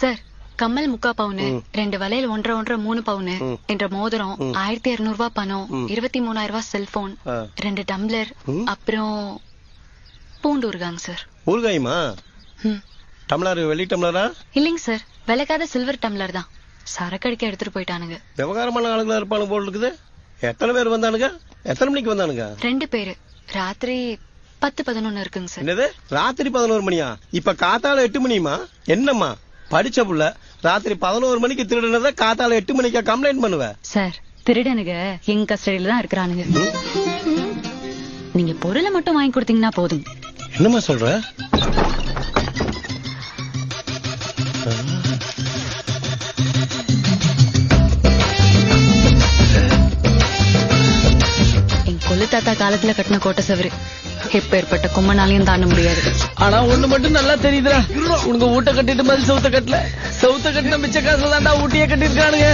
Sir கம்மல் 3/4 பவுனு, 2 வளையல் 1.5 3 பவுனு என்ற மோதிரம், 1200 ரூபாய் பணம், 23,000 ரூபாய் செல்போன், 2 டம்ளர், அப்புறம் பூண்டு ஊறுகாங்க சார். ஊறுகாயுமா? டம்ளர் வெள்ளி டம்ளரா? இல்லைங்க சார், விலைக்காத சில்வர் டம்ளர் தான். சரக்கடிக்க எடுத்துட்டு போயிட்டானுங்க. விவகாரமான ஆளுங்களா இருப்பானு போல் இருக்குது. எத்தனை பேர் வந்தானுங்க? எத்தனை மணிக்கு வந்தானுங்க? 2 பேரு. ராத்திரி 10-11 இருக்குங்க சார். என்னது ராத்திரி 11 மணியா? இப்ப காத்தால 8 மணியுமா? என்னம்மா படிச்ச புள்ள ராத்திரி 11 மணிக்கு திருடுனத காத்தால 8 மணிக்கா கம்ப்ளைண்ட் பண்ணுவ? சார் திருடனுங்க எங்க கஸ்டடியில தான் இருக்கிறானுங்க. நீங்க பொருளை மட்டும் வாங்கி கொடுத்தீங்கன்னா போதும். என்னம்மா சொல்ற? என் கொள்ளு தாத்தா காலத்துல கட்டின கோட்டை சவரு எப்ப ஏற்பட்ட கும்மனாலையும் தாண்ட முடியாது. ஆனா ஒண்ணு மட்டும் நல்லா தெரியுதுடா, உனக்கு ஊட்ட கட்டிட்டு மாதிரி சவுத்த கட்டல. சவுத்த கட்டின மிச்ச காசுல தாண்டா ஊட்டியே கட்டிருக்கானுங்க.